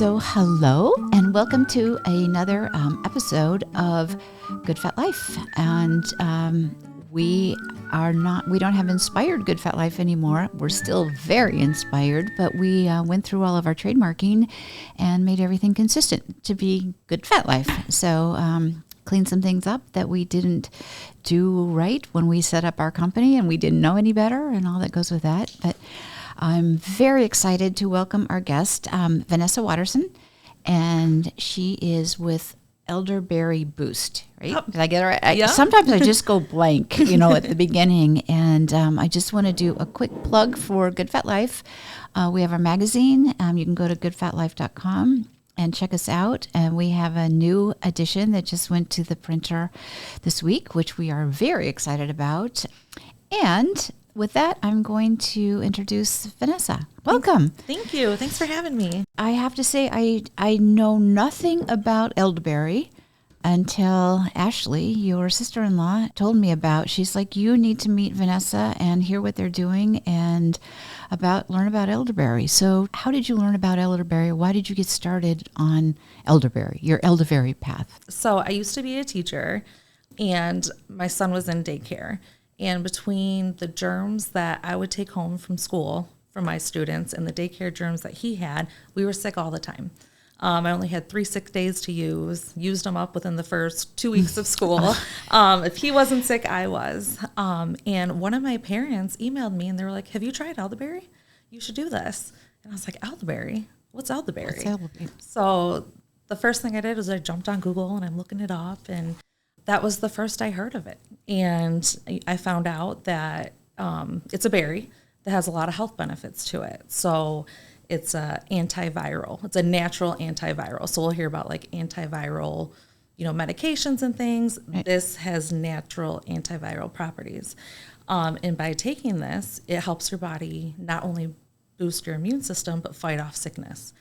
So hello and welcome to another episode of Good Fat Life. And we don't have inspired Good Fat Life anymore. We're still very inspired, but we went through all of our trademarking and made everything consistent to be Good Fat Life. So cleaned some things up that we didn't do right when we set up our company, and we didn't know any better and all that goes with that. But I'm very excited to welcome our guest, Vanessa Watterson, and she is with Elderberry Boost, right? Yep. Did I get it right? Yep. Sometimes I just go blank, at the beginning, and I just want to do a quick plug for Good Fat Life. We have our magazine. You can go to goodfatlife.com and check us out. And we have a new edition that just went to the printer this week, which we are very excited about. And with that, I'm going to introduce Vanessa. Welcome. Thank you. Thanks for having me. I have to say, I know nothing about elderberry until Ashley, your sister-in-law, told me about. She's like, you need to meet Vanessa and hear what they're doing and learn about elderberry. So how did you learn about elderberry? Why did you get started on elderberry, your elderberry path? So I used to be a teacher, and my son was in daycare. And between the germs that I would take home from school from my students and the daycare germs that he had, we were sick all the time. I only had 3 sick days to used them up within the first 2 weeks of school. If he wasn't sick, I was. And one of my parents emailed me and they were like, have you tried elderberry? You should do this. And I was like, elderberry? What's elderberry? What's elderberry? So the first thing I did was I jumped on Google and I'm looking it up, and that was the first I heard of it. And I found out that it's a berry that has a lot of health benefits to it. So it's a antiviral. It's a natural antiviral. So we'll hear about like antiviral, medications and things. Right. This has natural antiviral properties. And by taking this, it helps your body not only boost your immune system, but fight off sickness.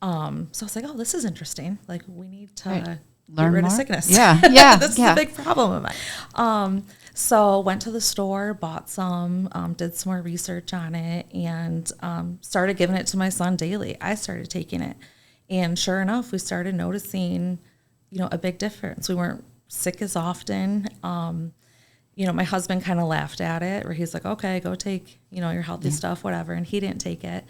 So I was like, oh, this is interesting. Like, we need to... Right. Learn get rid more? of sickness. Yeah. This is a big problem of mine. So went to the store, bought some, did some more research on it, and started giving it to my son daily. I started taking it, and sure enough, we started noticing, a big difference. We weren't sick as often. My husband kind of laughed at it, where he's like, okay, go take, your healthy stuff, whatever, and he didn't take it.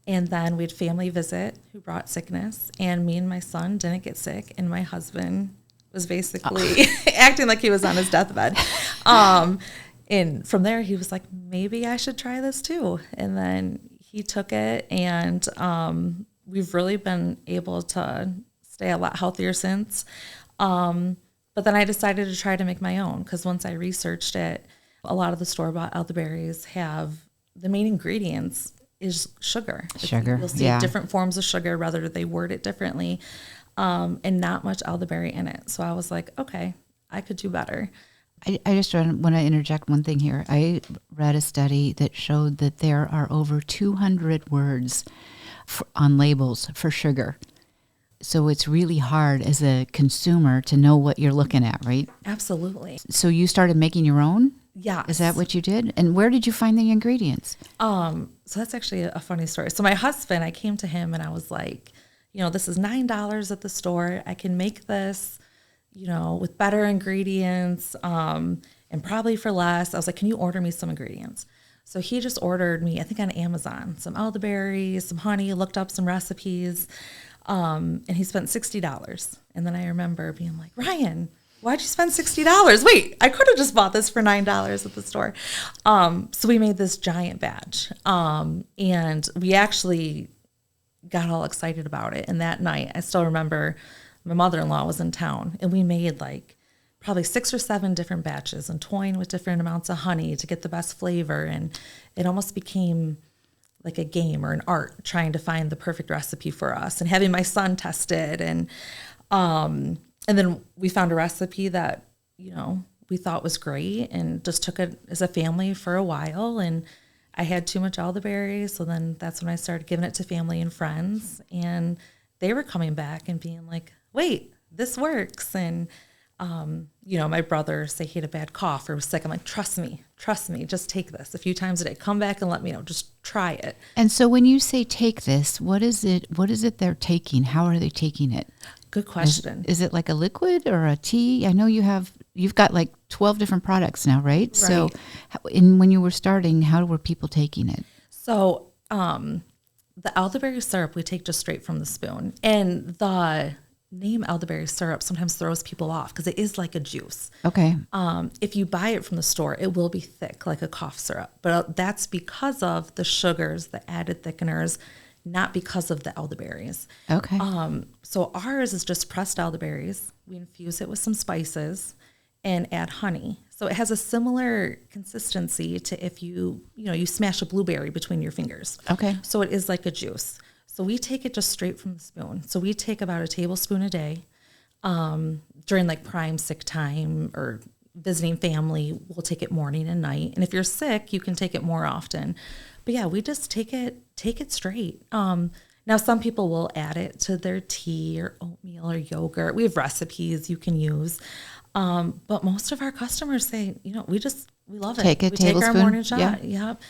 And then we had family visit who brought sickness, and me and my son didn't get sick, and my husband was basically acting like he was on his deathbed. And from there, he was like, maybe I should try this too. And then he took it, and we've really been able to stay a lot healthier since. But then I decided to try to make my own, because once I researched it, a lot of the store-bought elderberries have the main ingredients is sugar. You'll see different forms of sugar, whether they word it differently, and not much elderberry in it. So I was like, okay, I could do better. I just want to interject one thing here. I read a study that showed that there are over 200 words on labels for sugar. So it's really hard as a consumer to know what you're looking at, right? Absolutely. So you started making your own? Yes. Is that what you did? And where did you find the ingredients? So that's actually a funny story. So my husband, I came to him and I was like, this is $9 at the store. I can make this, with better ingredients, and probably for less. I was like, can you order me some ingredients? So he just ordered me, I think on Amazon, some elderberries, some honey, looked up some recipes, and he spent $60. And then I remember being like, Ryan, why'd you spend $60? Wait, I could have just bought this for $9 at the store. So we made this giant batch. And we actually got all excited about it. And that night, I still remember my mother-in-law was in town, and we made like probably 6 or 7 different batches and toying with different amounts of honey to get the best flavor. And it almost became like a game or an art, trying to find the perfect recipe for us, and having my son test it. And then we found a recipe that, we thought was great, and just took it as a family for a while. And I had too much elderberry, so then that's when I started giving it to family and friends. And they were coming back and being like, wait, this works. And My brother, say he had a bad cough or was sick. I'm like, trust me, just take this a few times a day. Come back and let me know. Just try it. And so when you say take this, what is it they're taking? How are they taking it? Good question. Is it like a liquid or a tea? I know you've got like 12 different products now, right? Right. So when you were starting, how were people taking it? So the elderberry syrup we take just straight from the spoon. And the name elderberry syrup sometimes throws people off because it is like a juice. Okay. If you buy it from the store, it will be thick like a cough syrup. But that's because of the sugars, the added thickeners, not because of the elderberries. Okay. So ours is just pressed elderberries. We infuse it with some spices and add honey. So it has a similar consistency to if you smash a blueberry between your fingers. Okay. So it is like a juice. So we take it just straight from the spoon. So we take about a tablespoon a day. During like prime sick time or visiting family, we'll take it morning and night. And if you're sick, you can take it more often. But yeah, we just take it straight. Now some people will add it to their tea or oatmeal or yogurt. We have recipes you can use. But most of our customers say, we love it. Take a we tablespoon. Take our morning shot. Yeah. Yep.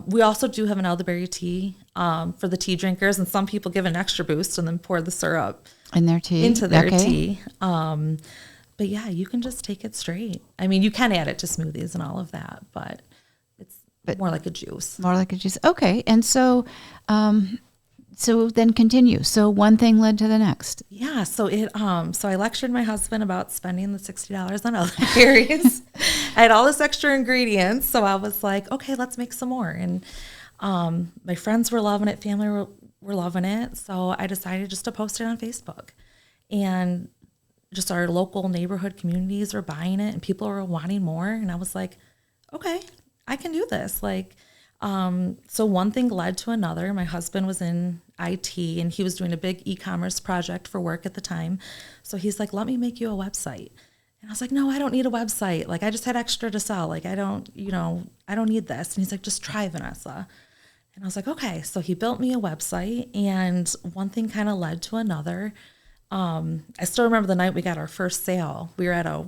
We also do have an elderberry tea for the tea drinkers, and some people give an extra boost and then pour the syrup in their tea into their tea. But yeah, you can just take it straight. I mean, you can add it to smoothies and all of that, but it's more like a juice. More like a juice. Okay, and so then continue. So one thing led to the next. Yeah. So I lectured my husband about spending the $60 on elderberries. I had all this extra ingredients. So I was like, okay, let's make some more. And my friends were loving it. Family were loving it. So I decided just to post it on Facebook. And just our local neighborhood communities were buying it and people were wanting more. And I was like, okay, I can do this. So one thing led to another. My husband was in IT and he was doing a big e-commerce project for work at the time. So he's like, let me make you a website. And I was like, no, I don't need a website. I just had extra to sell. I don't need this. And he's like, just try, Vanessa. And I was like, okay. So he built me a website and one thing kind of led to another. I still remember the night we got our first sale. We were at a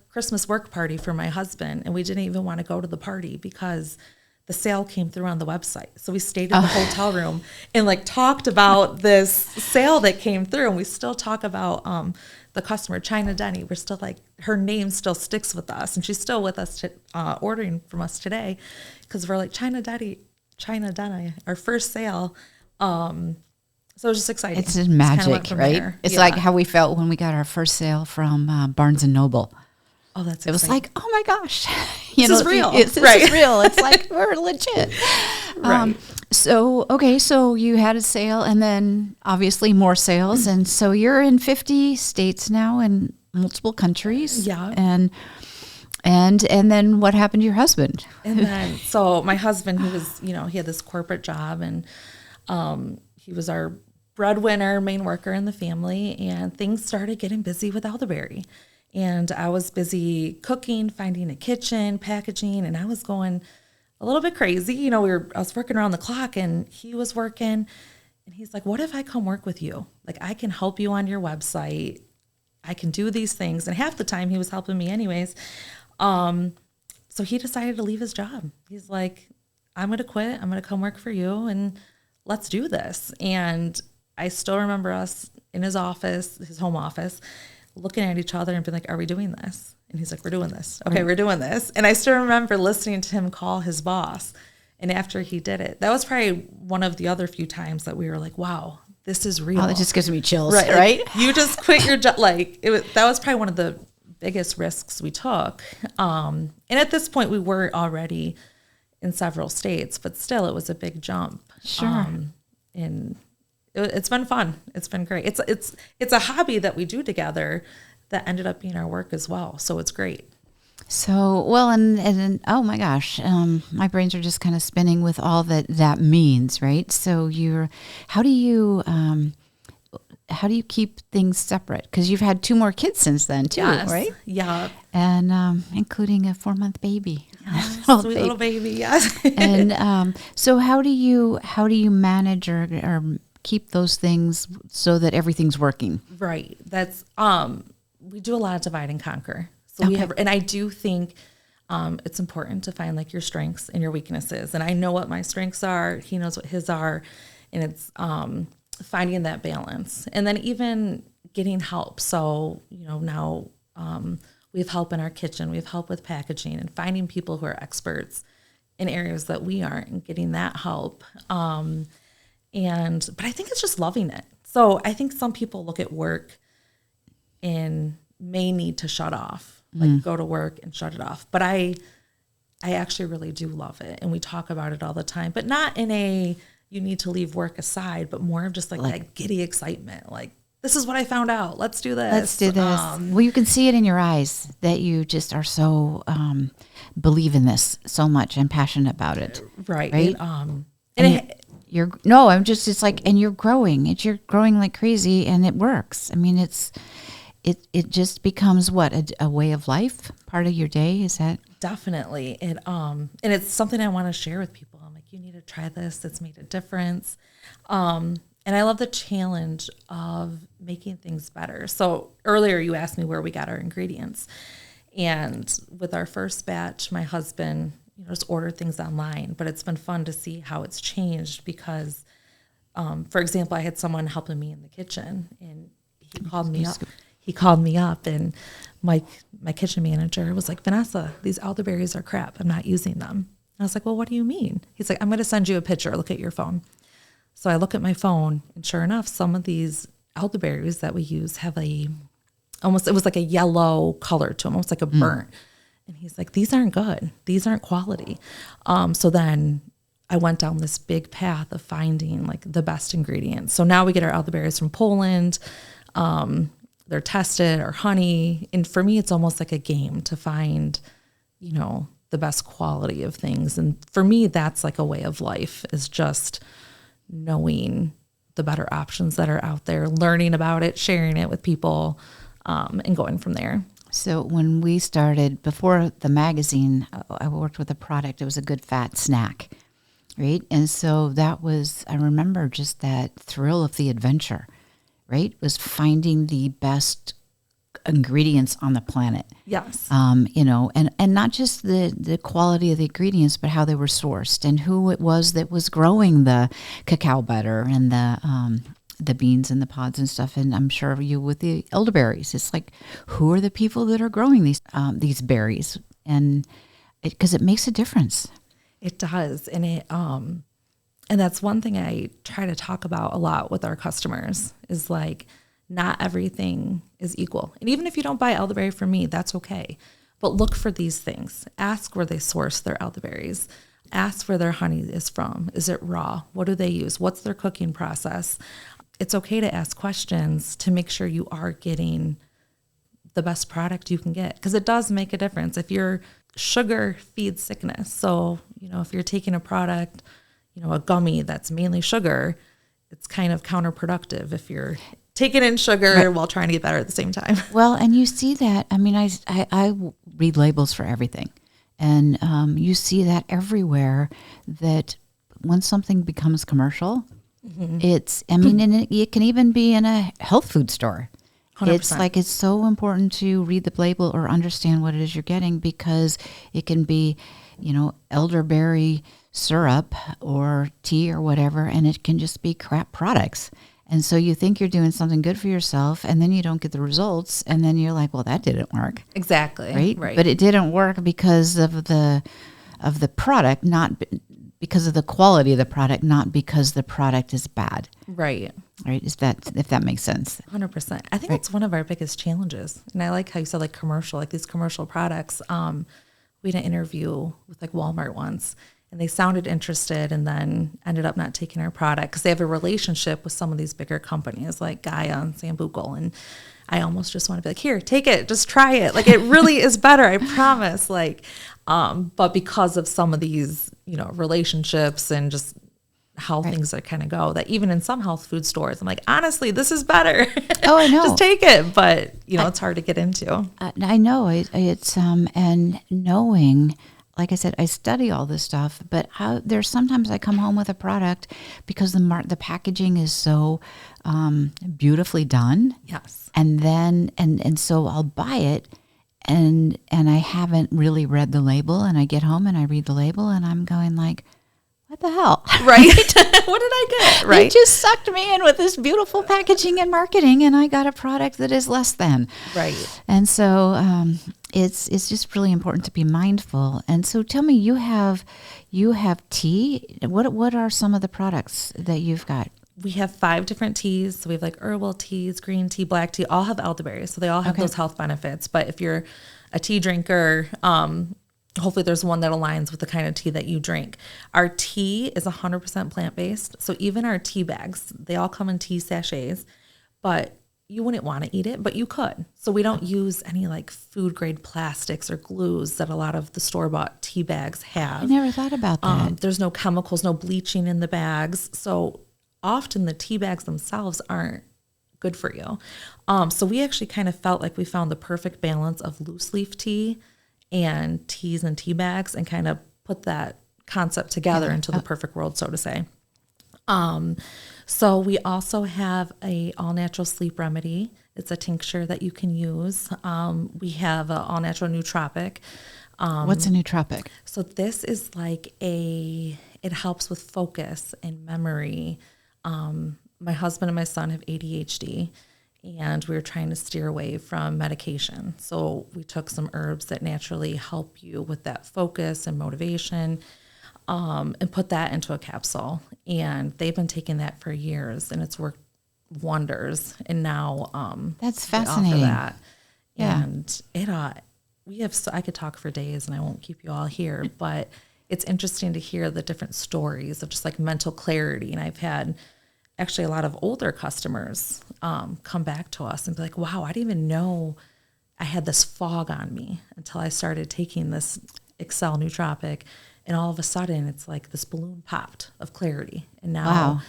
Christmas work party for my husband and we didn't even want to go to the party because the sale came through on the website. So we stayed in the hotel room and talked about this sale that came through. And we still talk about the customer, China Denny. We're still her name still sticks with us. And she's still with us ordering from us today because we're like, China Denny, our first sale. So it was just exciting. It's just magic, right? There. It's like how we felt when we got our first sale from Barnes & Noble. Oh, that's exciting. It was like, oh my gosh, this is real. This is real. It's like we're legit. Right. So you had a sale and then obviously more sales. And so you're in 50 states now in multiple countries. Yeah. And then what happened to your husband? And then, so my husband, he was, he had this corporate job and he was our breadwinner, main worker in the family. And things started getting busy with Elderberry. And I was busy cooking, finding a kitchen, packaging, and I was going a little bit crazy. I was working around the clock and he was working and he's like, what if I come work with you? I can help you on your website. I can do these things. And half the time he was helping me anyways. So he decided to leave his job. He's like, I'm going to quit. I'm going to come work for you and let's do this. And I still remember us in his office, his home office, looking at each other and being like, are we doing this? And he's like, we're doing this. Okay, we're doing this. And I still remember listening to him call his boss. And after he did it, that was probably one of the other few times that we were like, wow, this is real. Oh, it just gives me chills, right? Right? You just quit your job. That was probably one of the biggest risks we took. And at this point, we were already in several states, but still it was a big jump. Sure. And it's been fun. It's been great. It's a hobby that we do together that ended up being our work as well. So it's great. So, well, and oh my gosh, my brains are just kind of spinning with all that means, right? So how do you keep things separate? Because you've had 2 more kids since then too, yes. right? Yeah. And including a 4-month baby. Yes, sweet little baby, yes. And so how do you manage or keep those things so that everything's working? Right. That's we do a lot of divide and conquer. So we have, and I do think it's important to find like your strengths and your weaknesses. And I know what my strengths are. He knows what his are. And it's finding that balance. And then even getting help. So, now we have help in our kitchen. We have help with packaging and finding people who are experts in areas that we aren't and getting that help. But I think it's just loving it. So I think some people look at work and may need to shut off, like go to work and shut it off. But I actually really do love it. And we talk about it all the time, but not in a, you need to leave work aside, but more of just like that giddy excitement. Like, this is what I found out. Let's do this. Let's do this. Well, you can see it in your eyes that you just are so, believe in this so much and passionate about it. Right. It's like, and you're growing. You're growing like crazy, and it works. I mean, it just becomes what, a way of life, part of your day. Is that definitely it? And it's something I want to share with people. I'm like, you need to try this. It's made a difference. And I love the challenge of making things better. So earlier you asked me where we got our ingredients, and with our first batch, my husband just ordered things online, but it's been fun to see how it's changed because, for example, I had someone helping me in the kitchen, and he called me up. He called me up, and my kitchen manager was like, Vanessa, these elderberries are crap. I'm not using them. And I was like, well, what do you mean? He's like, I'm going to send you a picture. Look at your phone. So I look at my phone, and sure enough, some of these elderberries that we use have it was like a yellow color to them, almost like a burnt. And he's like, these aren't good. These aren't quality. So then I went down this big path of finding like the best ingredients. So now we get our elderberries from Poland. They're tested, or honey. And for me, it's almost like a game to find, the best quality of things. And for me, that's like a way of life, is just knowing the better options that are out there, learning about it, sharing it with people, and going from there. So when we started, before the magazine, I worked with a product. It was a good fat snack, right? And so that was, I remember just that thrill of the adventure, right? Was finding the best ingredients on the planet. Yes. And not just the quality of the ingredients, but how they were sourced and who it was that was growing the cacao butter and the beans and the pods and stuff. And I'm sure you with the elderberries, it's like, who are the people that are growing these berries? And because it makes a difference. It does. And that's one thing I try to talk about a lot with our customers is like, not everything is equal. And even if you don't buy elderberry from me, that's okay. But look for these things. Ask where they source their elderberries. Ask where their honey is from. Is it raw? What do they use? What's their cooking process? It's okay to ask questions to make sure you are getting the best product you can get, because it does make a difference. If your sugar feeds sickness, so, if you're taking a product, a gummy that's mainly sugar, it's kind of counterproductive if you're taking in sugar while trying to get better at the same time. Well, and you see that. I mean, I read labels for everything. And you see that everywhere, that when something becomes commercial, and it can even be in a health food store. 100%. It's like, it's so important to read the label or understand what it is you're getting, because it can be, elderberry syrup or tea or whatever, and it can just be crap products. And so you think you're doing something good for yourself, and then you don't get the results, and then you're like, well, that didn't work. Exactly. Right. But it didn't work because of the product, not because of the quality of the product, not because the product is bad. Right. If that makes sense. 100%. I think that's one of our biggest challenges. And I like how you said like commercial, like these commercial products. We had an interview with like Walmart once, and they sounded interested and then ended up not taking our product because they have a relationship with some of these bigger companies like Gaia and Sambucol. And I almost just want to be like, here, take it, just try it. Like, it really is better, I promise. Like, but because of some of these, relationships and just how things are kind of go, that even in some health food stores, I'm like, honestly, this is better. Oh, I know. Just take it. But, it's hard to get into. I know it's, and knowing, like I said, I study all this stuff, but there's sometimes I come home with a product because the packaging is so beautifully done. Yes. And then, and so I'll buy it and I haven't really read the label, and I get home and I read the label and I'm going like, what the hell? Right. What did I get? Right. They just sucked me in with this beautiful packaging and marketing, and I got a product that is less than. Right. And so it's just really important to be mindful. And so tell me, you have tea. What are some of the products that you've got? We have 5 different teas. So we have like herbal teas, green tea, black tea, all have elderberry. So they all have those health benefits. But if you're a tea drinker, hopefully there's one that aligns with the kind of tea that you drink. Our tea is 100% plant-based. So even our tea bags, they all come in tea sachets, but you wouldn't want to eat it, but you could. So we don't use any like food grade plastics or glues that a lot of the store-bought tea bags have. I never thought about that. There's no chemicals, no bleaching in the bags. So often the tea bags themselves aren't good for you. So we actually kind of felt like we found the perfect balance of loose leaf tea and teas and tea bags, and kind of put that concept together into the perfect world, so to say. So we also have a all natural sleep remedy. It's a tincture that you can use. We have an all natural nootropic. What's a nootropic? So this is like it helps with focus and memory. My husband and my son have ADHD, and we were trying to steer away from medication. So we took some herbs that naturally help you with that focus and motivation, and put that into a capsule. And they've been taking that for years, and it's worked wonders. And now that's we offer fascinating. that. Yeah. And I could talk for days, and I won't keep you all here, but it's interesting to hear the different stories of just like mental clarity. And I've had actually a lot of older customers come back to us and be like, wow, I didn't even know I had this fog on me until I started taking this Excel nootropic. And all of a sudden it's like this balloon popped of clarity. And now,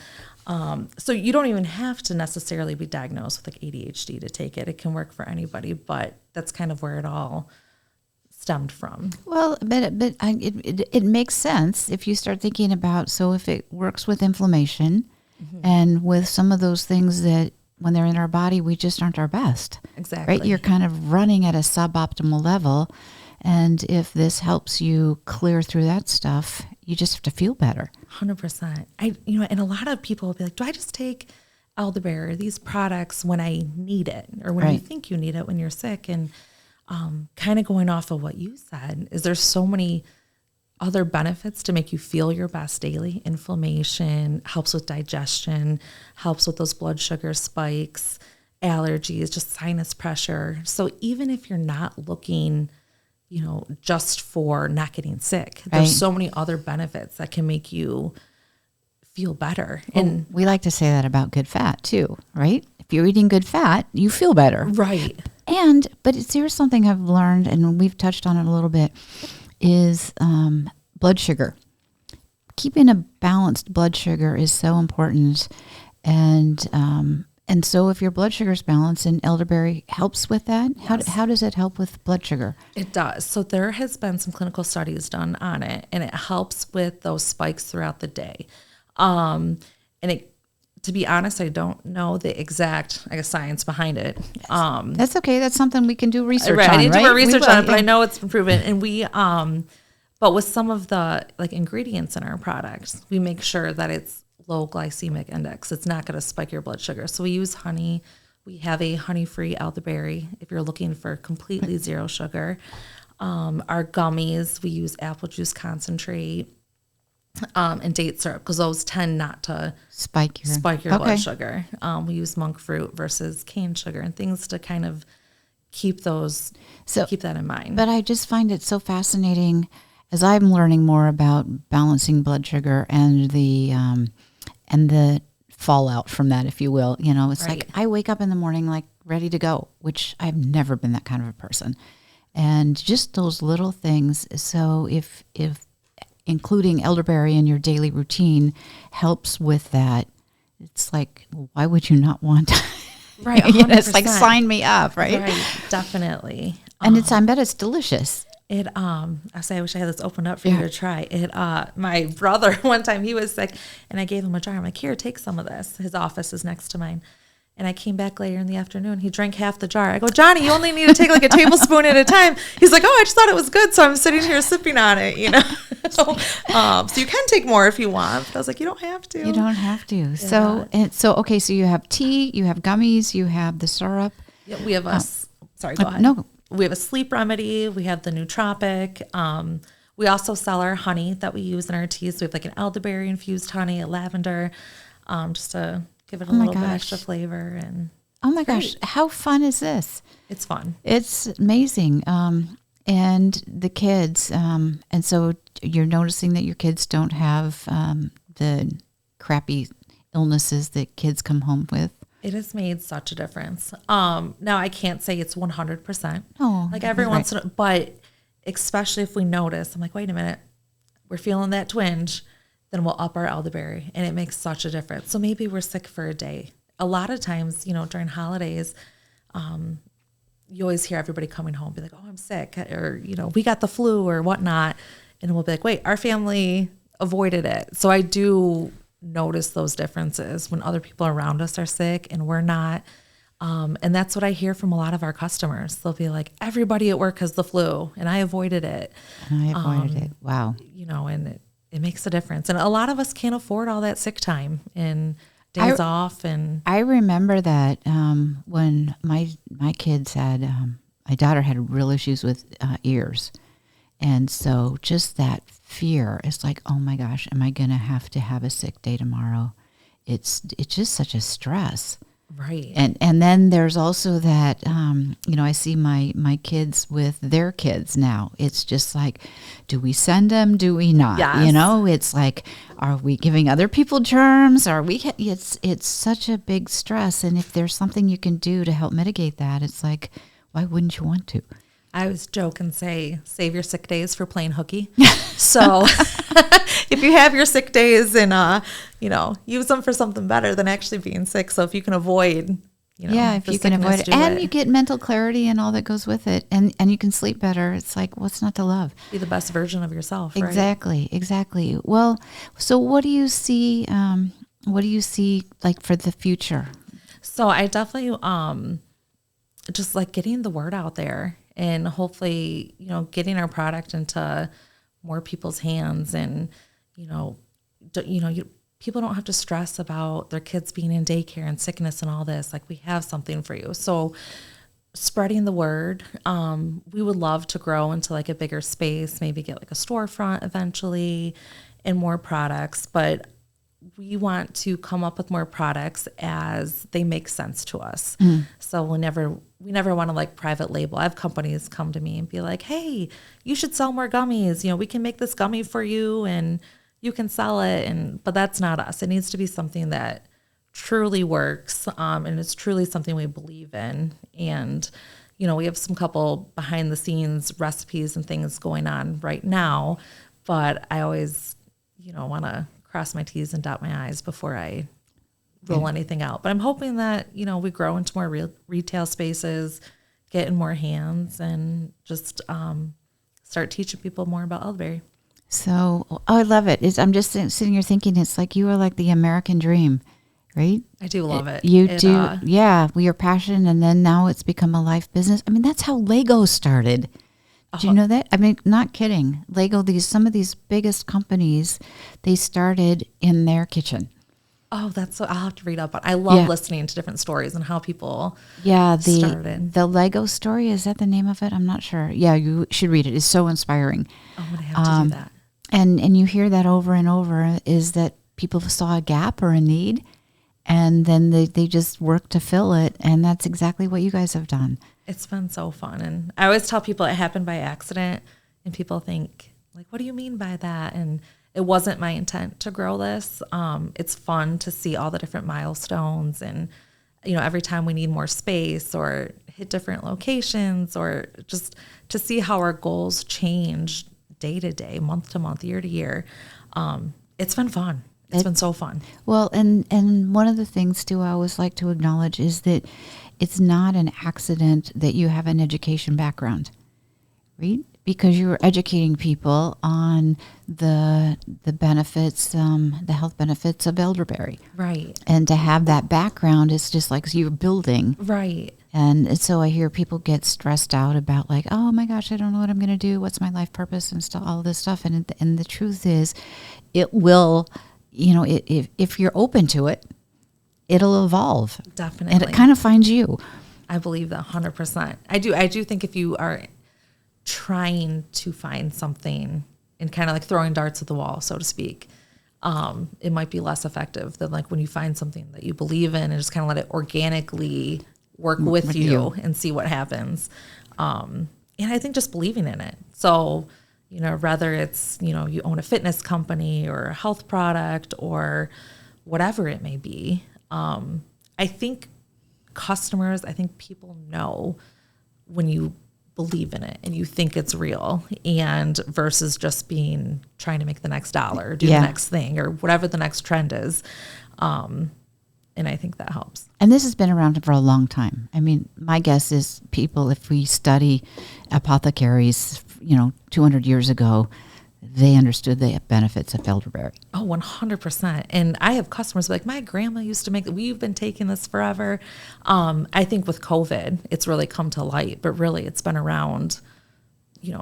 so you don't even have to necessarily be diagnosed with like ADHD to take it. It can work for anybody, but that's kind of where it all stemmed from. Well, but it makes sense if you start thinking about, so if it works with inflammation, and with some of those things that when they're in our body, we just aren't our best. Exactly. Right? You're kind of running at a suboptimal level. And if this helps you clear through that stuff, you just have to feel better. 100%. And a lot of people will be like, do I just take elderberry or these products when I need it, or when you think you need it when you're sick? And kind of going off of what you said, is there's so many other benefits to make you feel your best daily. Inflammation, helps with digestion, helps with those blood sugar spikes, allergies, just sinus pressure. So even if you're not looking, just for not getting sick, there's so many other benefits that can make you feel better. And we like to say that about good fat too, right? If you're eating good fat, you feel better. Right. But here's something I've learned, and we've touched on it a little bit, is blood sugar. Keeping a balanced blood sugar is so important. And so if your blood sugar is balanced, and elderberry helps with that, Yes. how does it help with blood sugar? It does. So there has been some clinical studies done on it, and it helps with those spikes throughout the day. To be honest, I don't know the exact, science behind it. That's okay. That's something we can do research on, I need to do right? more research on it, but I know it's been proven. And but with some of the ingredients in our products, we make sure that it's low glycemic index. It's not going to spike your blood sugar. So we use honey. We have a honey-free elderberry if you're looking for completely zero sugar. Our gummies, we use apple juice concentrate. And date syrup, because those tend not to spike your blood sugar. We use monk fruit versus cane sugar and things to kind of keep that in mind. But I just find it so fascinating as I'm learning more about balancing blood sugar and the fallout from that, if you will. It's like I wake up in the morning ready to go, which I've never been that kind of a person. And just those little things. So if including elderberry in your daily routine helps with that, it's like, why would you not want to? Right. It's like, sign me up, right? Right, definitely. And I bet it's delicious. I wish I had this opened up for you to try. My brother, one time he was sick and I gave him a jar. I'm like, here, take some of this. His office is next to mine. And I came back later in the afternoon. He drank half the jar. I go, Johnny, you only need to take like a tablespoon at a time. He's like, oh, I just thought it was good. So I'm sitting here sipping on it, you know. So you can take more if you want. But I was like, you don't have to. You don't have to. Yeah. Okay, so you have tea, you have gummies, you have the syrup. Yeah, we have sorry, go ahead. No. We have a sleep remedy. We have the nootropic. We also sell our honey that we use in our teas. So we have like an elderberry infused honey, a lavender, just to give it a little bit extra flavor. And oh my gosh, how fun is this? It's fun. It's amazing. And the kids, and so you're noticing that your kids don't have the crappy illnesses that kids come home with. It has made such a difference. Now I can't say it's 100%. Oh, like every once in a, but especially if we notice, I'm like, wait a minute, we're feeling that twinge, then we'll up our elderberry, and it makes such a difference. So maybe we're sick for a day. A lot of times, during holidays, you always hear everybody coming home be like, oh, I'm sick, or, we got the flu or whatnot. And we'll be like, wait, our family avoided it. So I do notice those differences when other people around us are sick and we're not. And that's what I hear from a lot of our customers. They'll be like, everybody at work has the flu and I avoided it. And I avoided it. Wow. And it makes a difference. And a lot of us can't afford all that sick time and days off. And I remember that when my kids had, my daughter had real issues with ears. And so just that fear, it's like, oh my gosh, am I going to have a sick day tomorrow? It's just such a stress. Right. And then there's also that, I see my kids with their kids now. It's just like, do we send them? Do we not? Yes. It's like, are we giving other people germs? It's such a big stress. And if there's something you can do to help mitigate that, it's like, why wouldn't you want to? I always joke and say, save your sick days for playing hooky. So if you have your sick days and, use them for something better than actually being sick. So if you can avoid, if you can avoid it. And you get mental clarity and all that goes with it. And you can sleep better. It's like, what's not to love? Be the best version of yourself. Right? Exactly. Well, so what do you see like for the future? So I definitely, just like getting the word out there. And hopefully, getting our product into more people's hands, and people don't have to stress about their kids being in daycare and sickness and all this. Like, we have something for you. So, spreading the word. We would love to grow into like a bigger space, maybe get like a storefront eventually, and more products. But we want to come up with more products as they make sense to us. So we never want to like private label. I have companies come to me and be like, hey, you should sell more gummies. We can make this gummy for you and you can sell it. But that's not us. It needs to be something that truly works. And it's truly something we believe in. And, we have some couple behind the scenes recipes and things going on right now, but I always, want to cross my T's and dot my I's before I roll anything out. But I'm hoping that, we grow into more retail spaces, get in more hands, and just start teaching people more about elderberry. So, I love it. I'm just sitting here thinking, it's like you are like the American dream, right? I do love it. You do. Yeah. We are passionate, and then now it's become a life business. I mean, that's how Lego started. Do you know that? I mean, not kidding. Lego, some of these biggest companies, they started in their kitchen. Oh, I'll have to read up on. I love listening to different stories and how people started. The Lego story, is that the name of it? I'm not sure. Yeah, you should read it. It's so inspiring. I'm going to have to do that. And you hear that over and over, is that people saw a gap or a need, and then they just work to fill it. And that's exactly what you guys have done. It's been so fun. And I always tell people it happened by accident, and people think, like, what do you mean by that? And it wasn't my intent to grow this. It's fun to see all the different milestones, and, every time we need more space or hit different locations, or just to see how our goals change day to day, month to month, year to year. It's been fun. It's been so fun. Well, and one of the things too I always like to acknowledge is that it's not an accident that you have an education background. right? Because you're educating people on the benefits, the health benefits of elderberry. Right. And to have that background is just like you're building. Right. And so I hear people get stressed out about like, oh my gosh, I don't know what I'm going to do. What's my life purpose and stuff, all this stuff. And the truth is, it will, if you're open to it, it'll evolve. Definitely. And it kind of finds you. I believe that 100%. I do think if you are trying to find something and kind of like throwing darts at the wall, so to speak, it might be less effective than like when you find something that you believe in and just kind of let it organically work with you and see what happens. And I think just believing in it. So, whether it's, you own a fitness company or a health product or whatever it may be, I think people know when you believe in it and you think it's real, and versus just trying to make the next dollar, do the next thing or whatever the next trend is. And I think that helps. And this has been around for a long time. I mean, my guess is people, if we study apothecaries, 200 years ago, they understood the benefits of elderberry. Oh, 100%. And I have customers like, my grandma used to make it. We've been taking this forever. I think with COVID, it's really come to light, but really it's been around,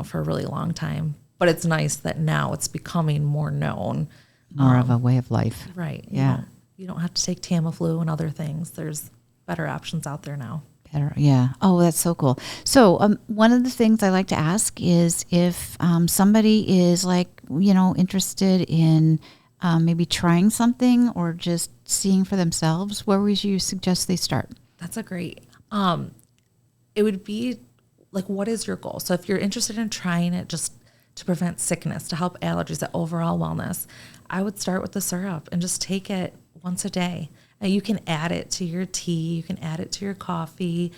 for a really long time. But it's nice that now it's becoming more known. More of a way of life. Right. Yeah. You don't have to take Tamiflu and other things. There's better options out there now. Better, yeah. Oh, that's so cool. So one of the things I like to ask is if somebody is interested in maybe trying something or just seeing for themselves, where would you suggest they start? That's a great, it would be like, what is your goal? So if you're interested in trying it just to prevent sickness, to help allergies, that overall wellness, I would start with the syrup and just take it once a day. Now you can add it to your tea, you can add it to your coffee,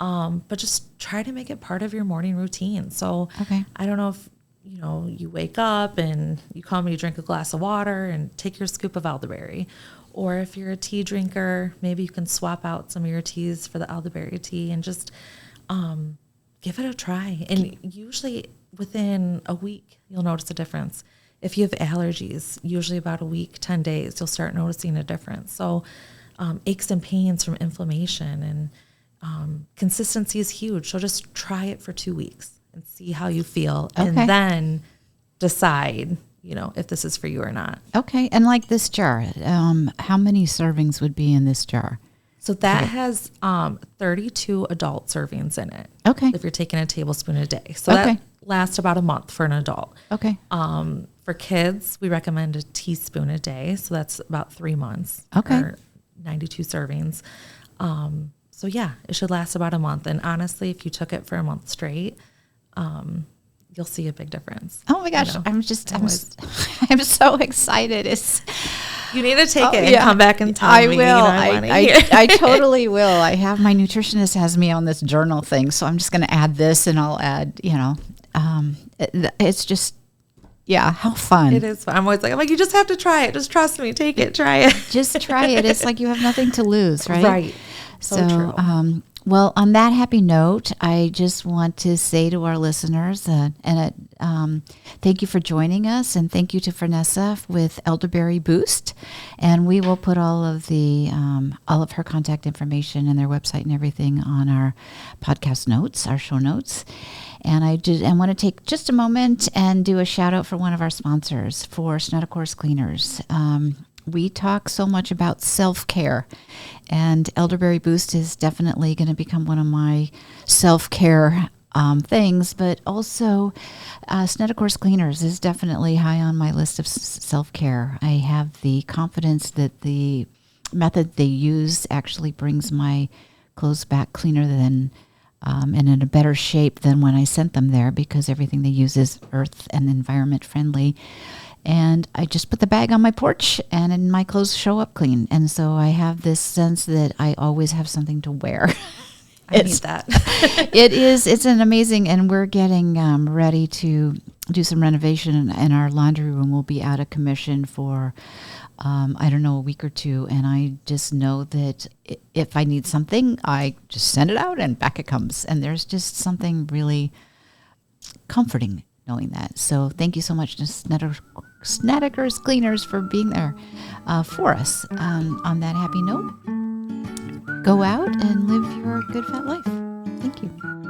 but just try to make it part of your morning routine. So I don't know if, you wake up and you come and you drink a glass of water and take your scoop of elderberry. Or if you're a tea drinker, maybe you can swap out some of your teas for the elderberry tea and just give it a try. And usually within a week, you'll notice a difference. If you have allergies, usually about a week, 10 days, you'll start noticing a difference. So aches and pains from inflammation and consistency is huge. So just try it for 2 weeks and see how you feel. And then decide, if this is for you or not. Okay. And like this jar, how many servings would be in this jar? So that has 32 adult servings in it. Okay. If you're taking a tablespoon a day. So that lasts about a month for an adult. Okay. For kids, we recommend a teaspoon a day. So that's about 3 months. Okay. Or 92 servings. So yeah, it should last about a month. And honestly, if you took it for a month straight, you'll see a big difference. Oh my gosh. I'm so excited. You need to take it and come back and tell me. I totally will. I have my nutritionist has me on this journal thing. So I'm just going to add this and I'll add, it's just, how fun. It is fun. I'm like, you just have to try it. Just trust me. Take it. Try it. Just try it. It's like you have nothing to lose, right? Right. So true. Well, on that happy note, I just want to say to our listeners, thank you for joining us, and thank you to Vanessa with Elderberry Boost. And we will put all of her contact information and their website and everything on our podcast notes, our show notes. And I want to take just a moment and do a shout out for one of our sponsors, for Snedicor's Cleaners. We talk so much about self-care, and Elderberry Boost is definitely going to become one of my self-care things, but also Snedicor's Cleaners is definitely high on my list of self-care. I have the confidence that the method they use actually brings my clothes back cleaner than and in a better shape than when I sent them there, because everything they use is earth and environment friendly. And I just put the bag on my porch and my clothes show up clean. And so I have this sense that I always have something to wear. I need that. It's an amazing, and we're getting ready to do some renovation, and our laundry room will be out of commission for, a week or two. And I just know that if I need something, I just send it out and back it comes. And there's just something really comforting knowing that. So thank you so much to Snedicor's Cleaners for being there for us. On that happy note, go out and live your good fat life. Thank you.